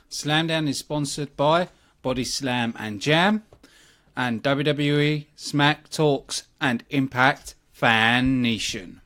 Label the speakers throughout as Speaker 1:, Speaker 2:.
Speaker 1: Slamdown is sponsored by BODYSLAM and Jam, and WWE, SmackTalks, and Impact Fan Nation.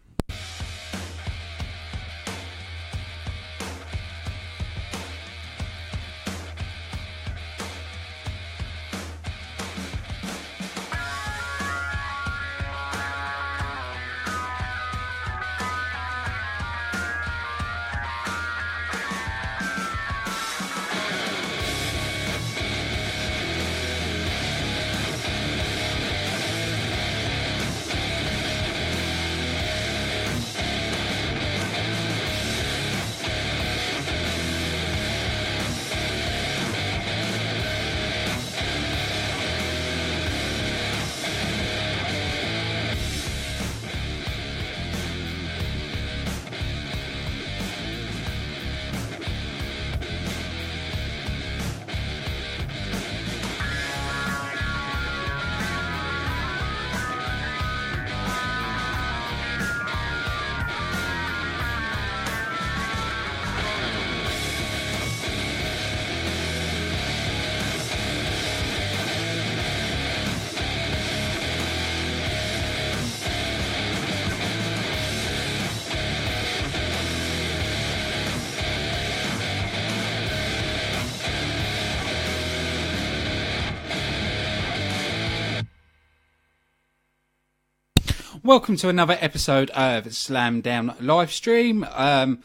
Speaker 1: Welcome to another episode of Slamdown Livestream. I'm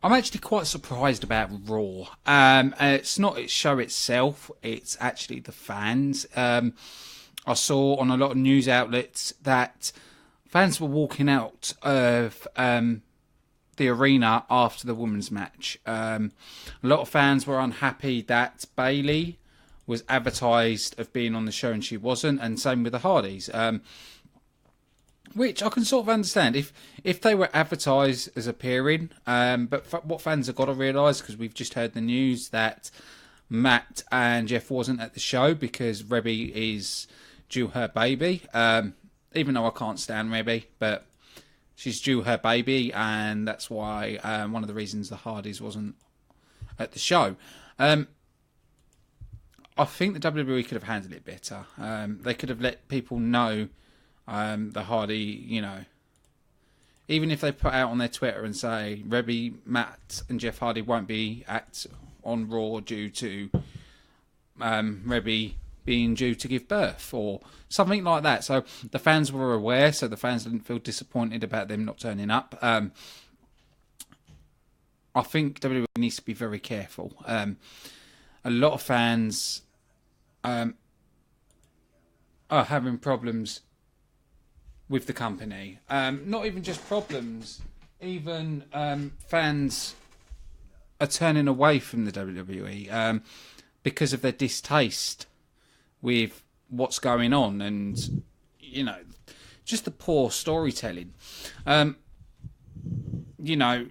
Speaker 1: actually quite surprised about Raw. It's not its show itself, it's actually the fans. I saw on a lot of news outlets that fans were walking out of the arena after the women's match. A lot of fans were unhappy that Bayley was advertised of being on the show and she wasn't, and same with the Hardys. Which I can sort of understand if they were advertised as appearing. But what fans have got to realise, because we've just heard the news that Matt and Jeff wasn't at the show because Rebby is due her baby. Even though I can't stand Rebby, but she's due her baby, and that's why one of the reasons the Hardys wasn't at the show. I think the WWE could have handled it better. They could have let people know. The Hardy, even if they put out on their Twitter and say Rebby, Matt and Jeff Hardy won't be on Raw due to Rebby being due to give birth or something like that. So the fans were aware, so the fans didn't feel disappointed about them not turning up. I think WWE needs to be very careful. A lot of fans are having problems with the company. Not even just problems, even fans are turning away from the WWE because of their distaste with what's going on and, just the poor storytelling. I can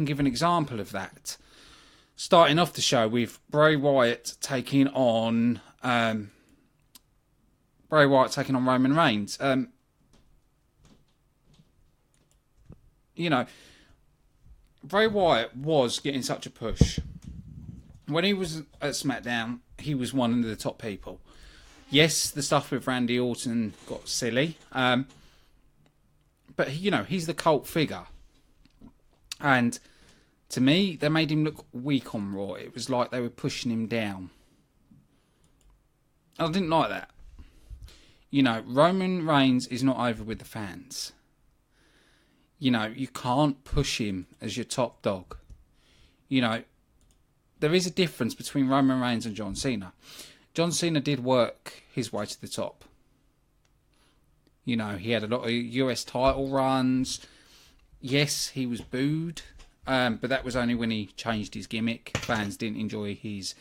Speaker 1: give an example of that. Starting off the show with Bray Wyatt taking on Roman Reigns. Bray Wyatt was getting such a push. When he was at SmackDown, he was one of the top people. Yes, the stuff with Randy Orton got silly. But, he's the cult figure. And to me, they made him look weak on Raw. It was like they were pushing him down. I didn't like that. Roman Reigns is not over with the fans. You can't push him as your top dog. There is a difference between Roman Reigns and John Cena. John Cena did work his way to the top. He had a lot of US title runs. Yes, he was booed. But that was only when he changed his gimmick. Fans didn't enjoy his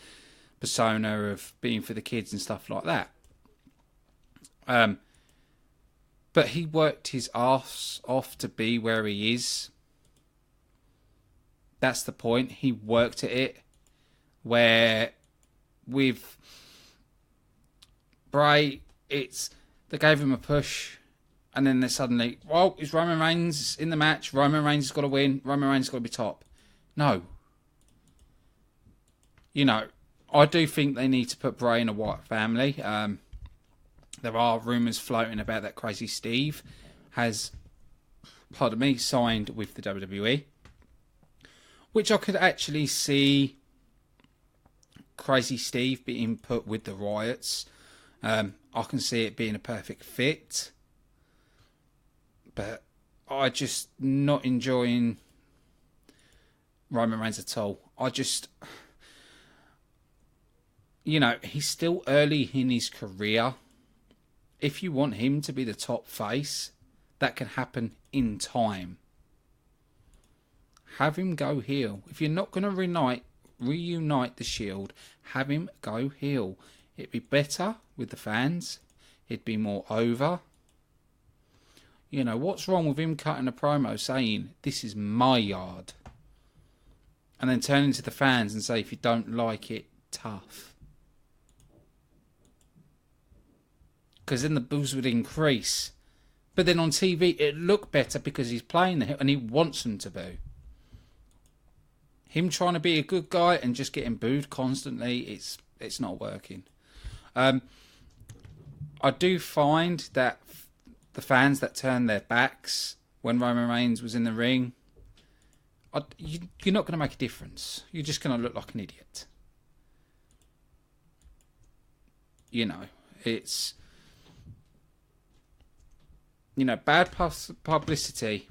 Speaker 1: persona of being for the kids and stuff like that. But he worked his arse off to be where he is. That's the point. He worked at it. Where with Bray, they gave him a push, and then they suddenly, is Roman Reigns in the match? Roman Reigns has got to win. Roman Reigns has got to be top. No. You know, I do think they need to put Bray in a Wyatt family. There are rumours floating about that Crazy Steve has, pardon me, signed with the WWE. Which I could actually see Crazy Steve being put with the Wyatts. I can see it being a perfect fit. But I just not enjoying Roman Reigns at all. I just... You know, he's still early in his career. If you want him to be the top face, that can happen in time. Have him go heel. If you're not going to reunite the Shield, have him go heel. It'd be better with the fans. It'd be more over. You know, what's wrong with him cutting a promo saying, this is my yard? And then turning to the fans and say, if you don't like it, tough. Because then the boos would increase. But then on TV, it looked better because he's playing the heel and he wants them to boo. Him trying to be a good guy and just getting booed constantly, it's not working. I do find that the fans that turned their backs when Roman Reigns was in the ring, you're not going to make a difference. You're just going to look like an idiot. You know, it's... You know, bad publicity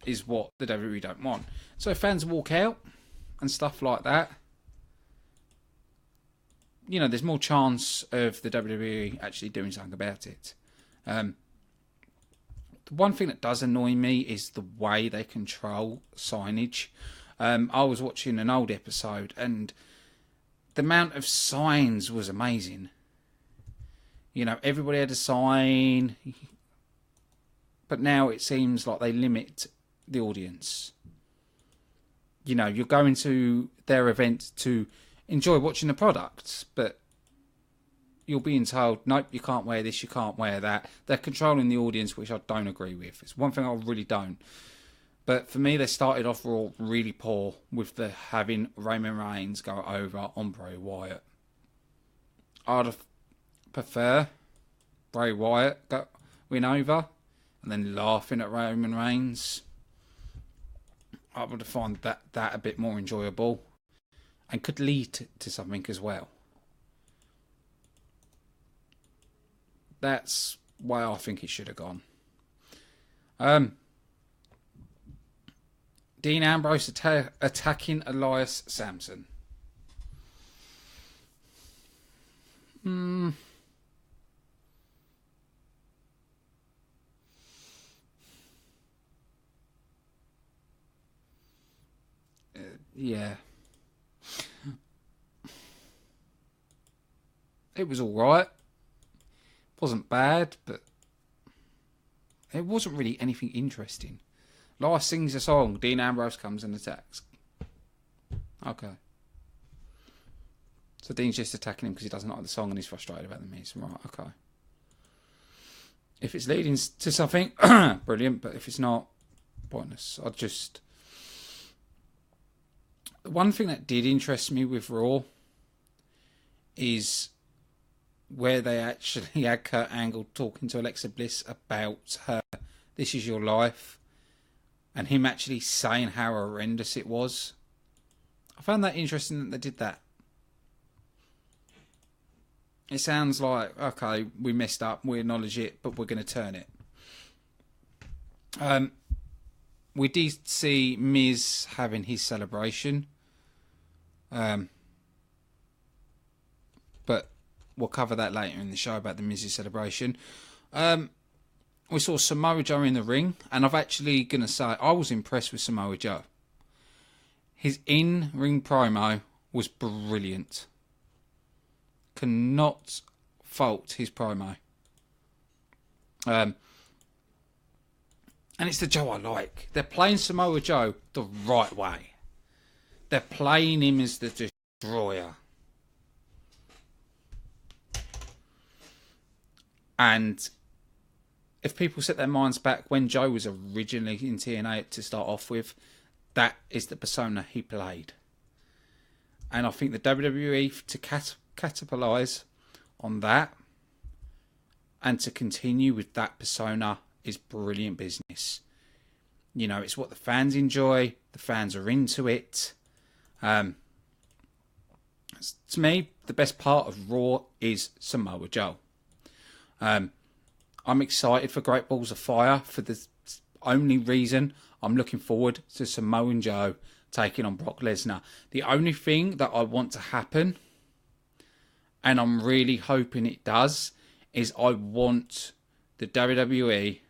Speaker 1: is what the WWE don't want. So fans walk out and stuff like that. You know, there's more chance of the WWE actually doing something about it. The one thing that does annoy me is the way they control signage. I was watching an old episode and the amount of signs was amazing. You know, everybody had a sign... But now it seems like they limit the audience. You know, you're going to their event to enjoy watching the products, but you're being told, nope, you can't wear this, you can't wear that. They're controlling the audience, which I don't agree with. It's one thing I really don't. But for me, they started off Raw really poor with the having Roman Reigns go over on Bray Wyatt. I'd have prefer Bray Wyatt win over and then laughing at Roman Reigns. I would have found that a bit more enjoyable and could lead to something as well. That's why I think it should have gone. Dean Ambrose attacking Elias Samson. Yeah. It was alright. Wasn't bad, but it wasn't really anything interesting. Elias sings a song, Dean Ambrose comes and attacks. Okay. So Dean's just attacking him because he doesn't like the song and he's frustrated about the Miz. Right, okay. If it's leading to something, brilliant, but if it's not, pointless. One thing that did interest me with Raw is where they actually had Kurt Angle talking to Alexa Bliss about her This Is Your Life and him actually saying how horrendous it was. I found that interesting that they did that. It sounds like, okay, we messed up, we acknowledge it, but we're going to turn it. We did see Miz having his celebration. But we'll cover that later in the show about the Miz's celebration. We saw Samoa Joe in the ring, and I'm actually going to say I was impressed with Samoa Joe. His in-ring promo was brilliant. Cannot fault his promo. And it's the Joe I like. They're playing Samoa Joe the right way. They're playing him as the destroyer. And if people set their minds back when Joe was originally in TNA to start off with, that is the persona he played. And I think the WWE to capitalise on that and to continue with that persona is brilliant business. You know, it's what the fans enjoy. The fans are into it. To me, the best part of Raw is Samoa Joe. I'm excited for Great Balls of Fire for the only reason I'm looking forward to Samoa Joe taking on Brock Lesnar. The only thing that I want to happen, and I'm really hoping it does, is I want the WWE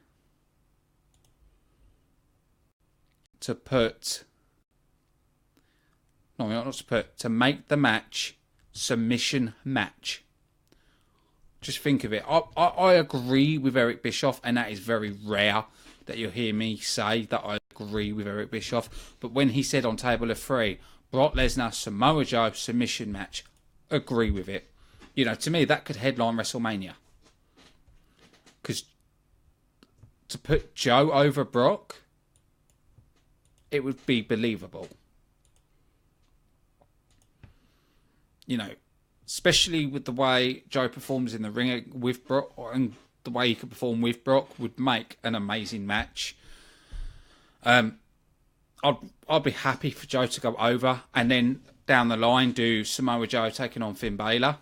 Speaker 1: to make the match submission match. Just think of it. I agree with Eric Bischoff, and that is very rare that you'll hear me say that I agree with Eric Bischoff. But when he said on Table of Three, Brock Lesnar, Samoa Joe, submission match, agree with it. You know, to me, that could headline WrestleMania. Because to put Joe over Brock, it would be believable. You know, especially with the way Joe performs in the ring with Brock, and the way he could perform with Brock would make an amazing match. I'd be happy for Joe to go over and then down the line do Samoa Joe taking on Finn Balor.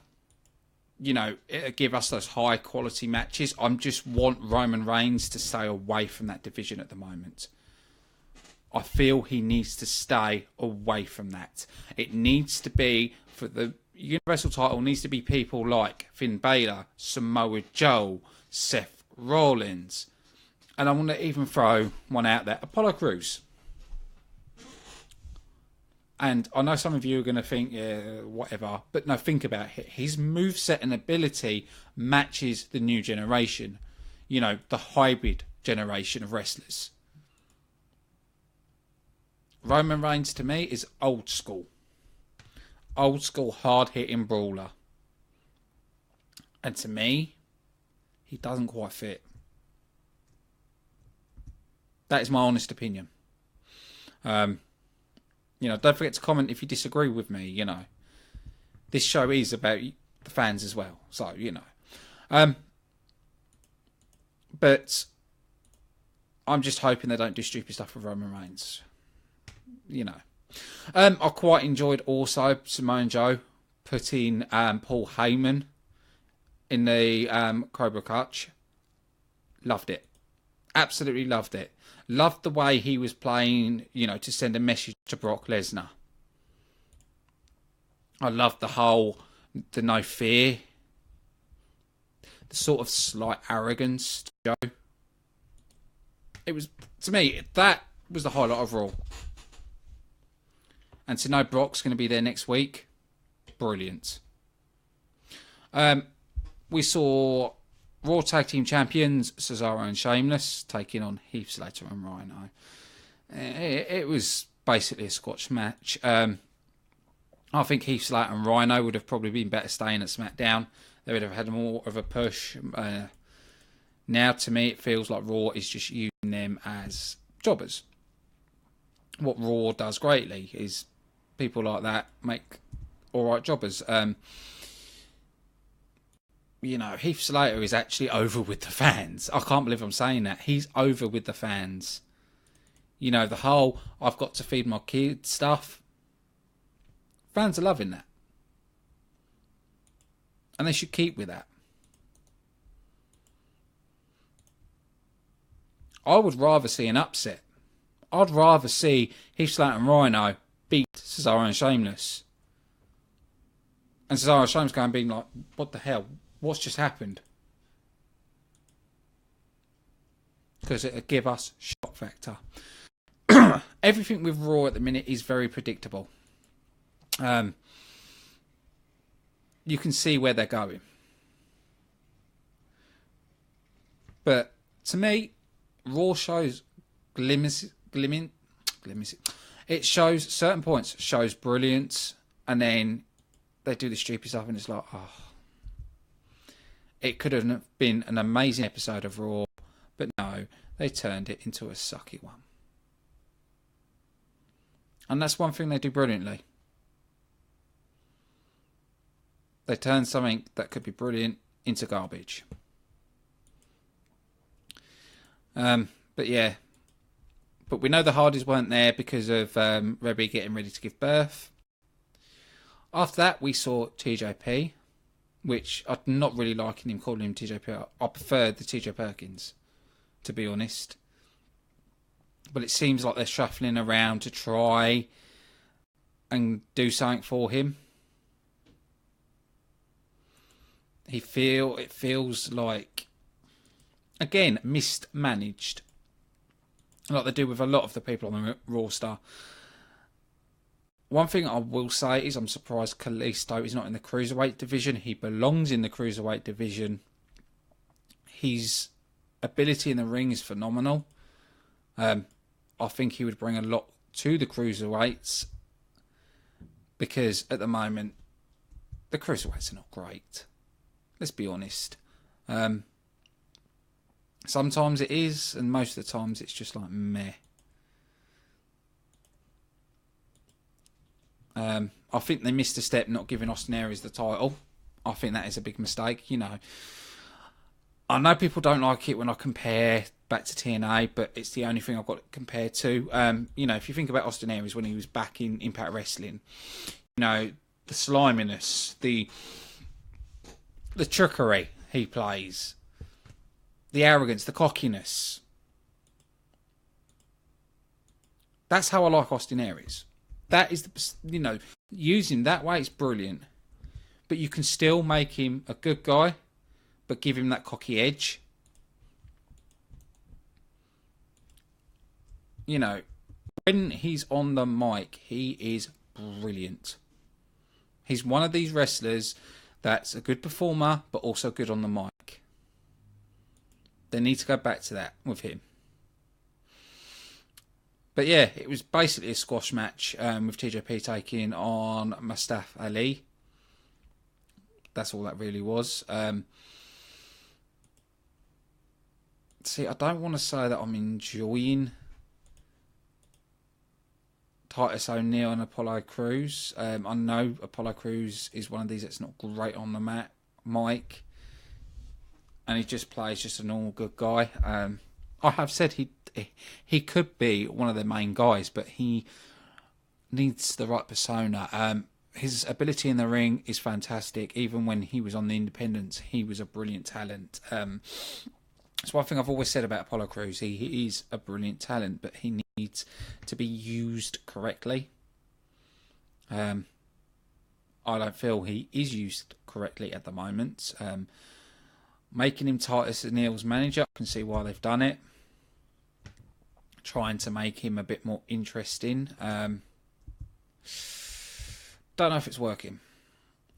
Speaker 1: You know, it'll give us those high quality matches. I just want Roman Reigns to stay away from that division at the moment. I feel he needs to stay away from that. It needs to be, for the Universal title, needs to be people like Finn Balor, Samoa Joe, Seth Rollins. And I want to even throw one out there, Apollo Crews. And I know some of you are going to think, yeah, whatever. But no, think about it. His moveset and ability matches the new generation. You know, the hybrid generation of wrestlers. Roman Reigns, to me, is old school. Old school, hard-hitting brawler. And to me, he doesn't quite fit. That is my honest opinion. You know, don't forget to comment if you disagree with me, you know. This show is about the fans as well. So, you know. But I'm just hoping they don't do stupid stuff with Roman Reigns. You know. I quite enjoyed also Samoa Joe putting Paul Heyman in the Cobra Clutch. Loved it. Absolutely loved it. Loved the way he was playing, you know, to send a message to Brock Lesnar. I loved the no fear, the sort of slight arrogance to Joe. It was, to me, that was the highlight of Raw. And to know Brock's going to be there next week, brilliant. We saw Raw Tag Team Champions Cesaro and Sheamus taking on Heath Slater and Rhino. It was basically a squash match. I think Heath Slater and Rhino would have probably been better staying at SmackDown. They would have had more of a push. Now, to me, it feels like Raw is just using them as jobbers. What Raw does greatly is people like that make alright jobbers. You know, Heath Slater is actually over with the fans. I can't believe I'm saying that. He's over with the fans. You know, the whole I've got to feed my kids stuff. Fans are loving that. And they should keep with that. I would rather see an upset. I'd rather see Heath Slater and Rhino beat Cesaro and Sheamus. And Cesaro and Sheamus going being like, what the hell? What's just happened? Because it'll give us shock factor. Everything with Raw at the minute is very predictable. You can see where they're going. But to me, Raw shows glimmers. It shows certain points, shows brilliance, and then they do the stupid stuff and it's like, oh. It could have been an amazing episode of Raw, but no, they turned it into a sucky one. And that's one thing they do brilliantly. They turned something that could be brilliant into garbage. But yeah. But we know the Hardys weren't there because of Rebby getting ready to give birth. After that, we saw TJP, which I'm not really liking him calling him TJP. I prefer the TJ Perkins, to be honest. But it seems like they're shuffling around to try and do something for him. It feels like, again, mismanaged. Like they do with a lot of the people on the roster. One thing I will say is I'm surprised Kalisto is not in the Cruiserweight division. He belongs in the Cruiserweight division. His ability in the ring is phenomenal. I think he would bring a lot to the Cruiserweights. Because at the moment, the Cruiserweights are not great. Let's be honest. Sometimes it is, and most of the times it's just like meh. I think they missed a step not giving Austin Aries the title. I think that is a big mistake. You know, I know people don't like it when I compare back to TNA, but it's the only thing I've got to compare to. You know, if you think about Austin Aries when he was back in Impact Wrestling, you know, the sliminess, the trickery he plays, the arrogance, the cockiness. That's how I like Austin Aries. That is, you know, using him that way is brilliant. But you can still make him a good guy, but give him that cocky edge. You know, when he's on the mic, he is brilliant. He's one of these wrestlers that's a good performer, but also good on the mic. They need to go back to that with him. But yeah, it was basically a squash match with TJP taking on Mustafa Ali. That's all that really was. See, I don't want to say that I'm enjoying Titus O'Neil and Apollo Crews. I know Apollo Crews is one of these that's not great on the mic. And he just plays just a normal good guy. I have said he could be one of the main guys, but he needs the right persona. His ability in the ring is fantastic. Even when he was on the independents, he was a brilliant talent. It's one thing I've always said about Apollo Crews. He is a brilliant talent, but he needs to be used correctly. I don't feel he is used correctly at the moment. Making him Titus O'Neil's manager, I can see why they've done it. Trying to make him a bit more interesting. Don't know if it's working,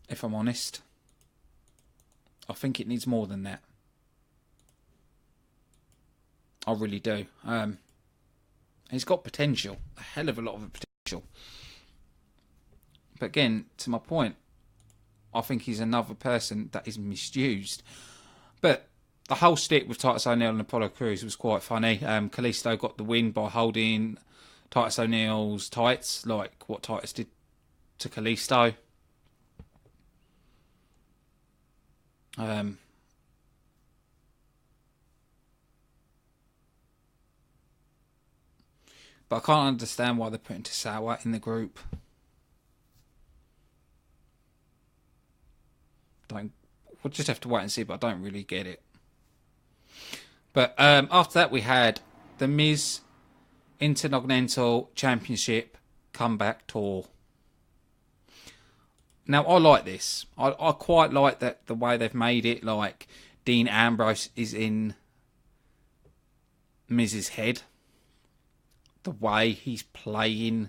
Speaker 1: if I'm honest. I think it needs more than that. I really do. He's got potential, a hell of a lot of potential. But again, to my point, I think he's another person that is misused. But the whole stick with Titus O'Neil and Apollo Crews was quite funny. Kalisto got the win by holding Titus O'Neil's tights, like what Titus did to Kalisto. But I can't understand why they're putting Tosawa in the group. We'll just have to wait and see, but I don't really get it. But after that, we had the Miz Intercontinental Championship Comeback Tour. Now, I like this. I quite like that the way they've made it. Like, Dean Ambrose is in Miz's head. The way he's playing,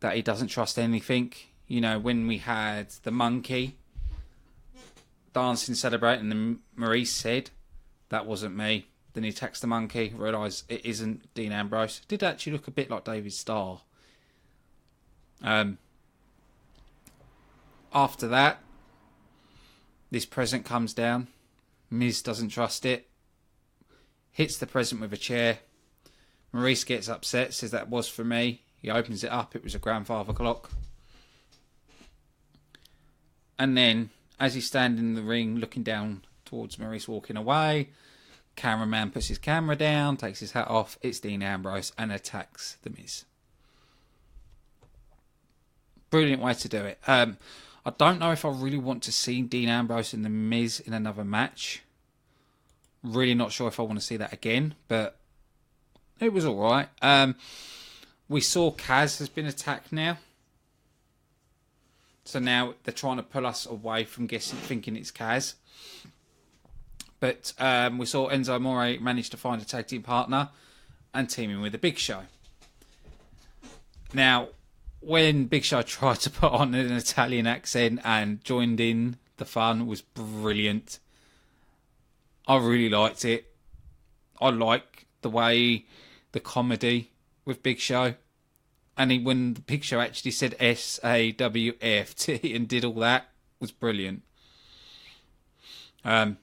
Speaker 1: that he doesn't trust anything. You know, when we had the monkey dancing, celebrating, and Maurice said, that wasn't me. Then he attacks the monkey, realised it isn't Dean Ambrose. It did actually look a bit like David Starr. After that, this present comes down. Miz doesn't trust it. Hits the present with a chair. Maurice gets upset, says that was for me. He opens it up. It was a grandfather clock. And then, as he's standing in the ring, looking down towards Maurice walking away, cameraman puts his camera down, takes his hat off. It's Dean Ambrose and attacks The Miz. Brilliant way to do it. I don't know if I really want to see Dean Ambrose and The Miz in another match. Really not sure if I want to see that again, but it was alright. We saw Kaz has been attacked now. So now they're trying to pull us away from thinking it's Kaz. But we saw Enzo Amore manage to find a tag team partner and teaming with the Big Show. Now, when Big Show tried to put on an Italian accent and joined in the fun, was brilliant. I really liked it. I like the way the comedy with Big Show. And when the Big Show actually said SAWAFT and did all that, was brilliant. But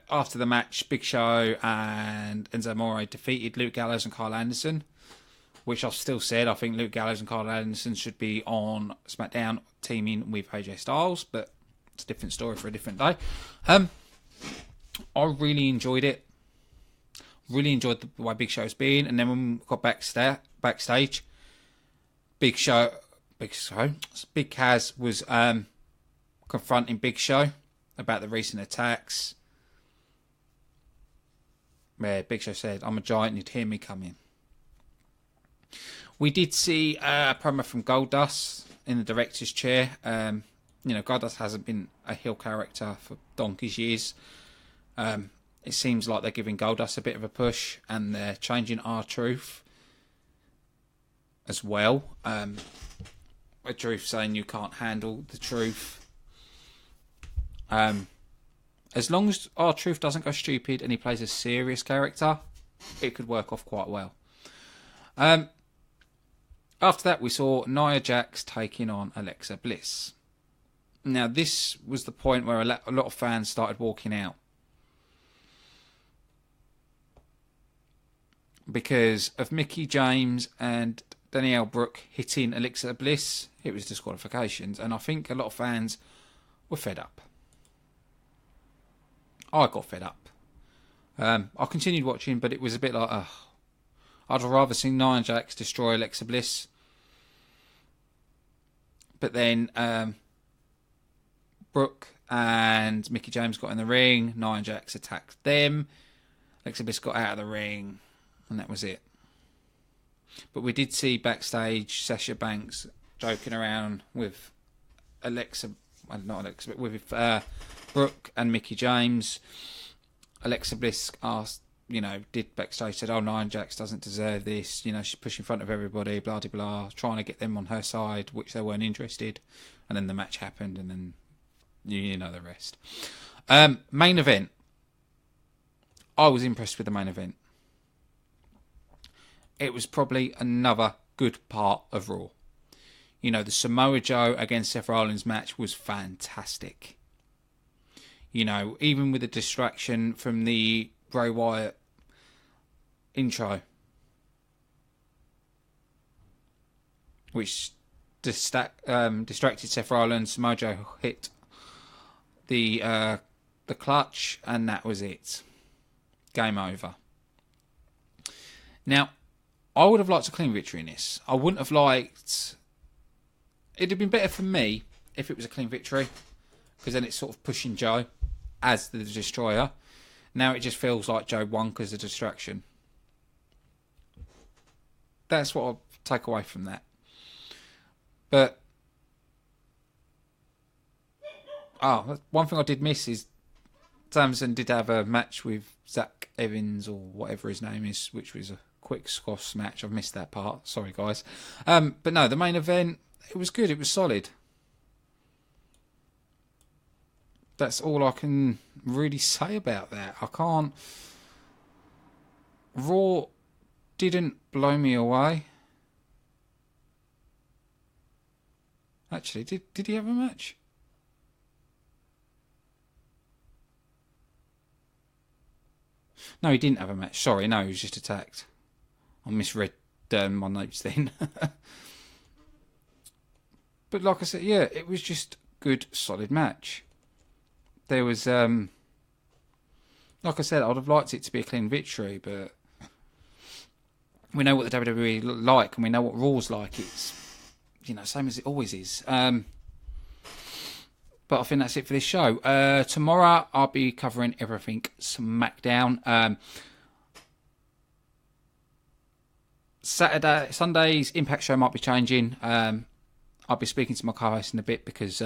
Speaker 1: after the match, Big Show and Enzo Amore defeated Luke Gallows and Carl Anderson, which I've still said I think Luke Gallows and Carl Anderson should be on SmackDown teaming with AJ Styles, but it's a different story for a different day. I really enjoyed it. Really enjoyed the way Big Show's been, and then when we got backstage, Big Kaz was confronting Big Show about the recent attacks. Where Big Show said, "I'm a giant, you'd hear me coming." We did see a promo from Goldust in the director's chair. Goldust hasn't been a heel character for donkey's years. It seems like they're giving Goldust a bit of a push, and they're changing R-Truth as well. R-Truth saying you can't handle the truth. As long as R-Truth doesn't go stupid and he plays a serious character, it could work off quite well. After that, we saw Nia Jax taking on Alexa Bliss. Now, this was the point where a lot of fans started walking out. Because of Mickie James and Danielle Brooke hitting Alexa Bliss, it was disqualifications. And I think a lot of fans were fed up. I got fed up. I continued watching, but it was a bit like, I'd rather see Nia Jax destroy Alexa Bliss. But then Brooke and Mickie James got in the ring. Nia Jax attacked them. Alexa Bliss got out of the ring. And that was it. But we did see backstage Sasha Banks joking around with Brooke and Mickie James. Alexa Bliss asked, did backstage, said, Nia Jax doesn't deserve this. She's pushed in front of everybody, blah, blah, blah, trying to get them on her side, which they weren't interested. And then the match happened, and then you know the rest. Main event. I was impressed with the main event. It was probably another good part of Raw. The Samoa Joe against Seth Rollins match was fantastic. Even with the distraction from the Bray Wyatt intro, which distracted Seth Rollins, Samoa Joe hit the clutch, and that was it. Game over. Now, I would have liked a clean victory in this. I wouldn't have liked... It'd have been better for me if it was a clean victory, because then it's sort of pushing Joe as the destroyer. Now it just feels like Joe won because of the distraction. That's what I'll take away from that. But... one thing I did miss is Samson did have a match with Zach Evans, or whatever his name is, which was a quick squash match. I've missed that part. Sorry, guys. But no, the main event, it was good. It was solid. That's all I can really say about that. I can't... Raw didn't blow me away. Actually, did he have a match? No, he didn't have a match. Sorry, no, he was just attacked. I misread my notes then. But like I said, yeah, it was just good, solid match. There was, like I said, I'd have liked it to be a clean victory, but we know what the WWE like, and we know what Raw's like. It's, same as it always is. But I think that's it for this show. Tomorrow, I'll be covering everything SmackDown. Sunday's Impact show might be changing. I'll be speaking to my co-host in a bit because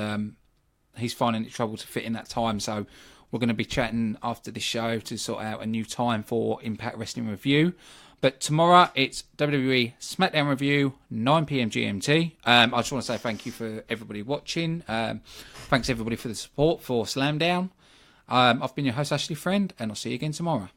Speaker 1: he's finding it trouble to fit in that time. So we're going to be chatting after this show to sort out a new time for Impact Wrestling Review. But tomorrow it's WWE SmackDown Review, 9 PM GMT. I just want to say thank you for everybody watching. Thanks everybody for the support for Slamdown. I've been your host, Ashley Friend, and I'll see you again tomorrow.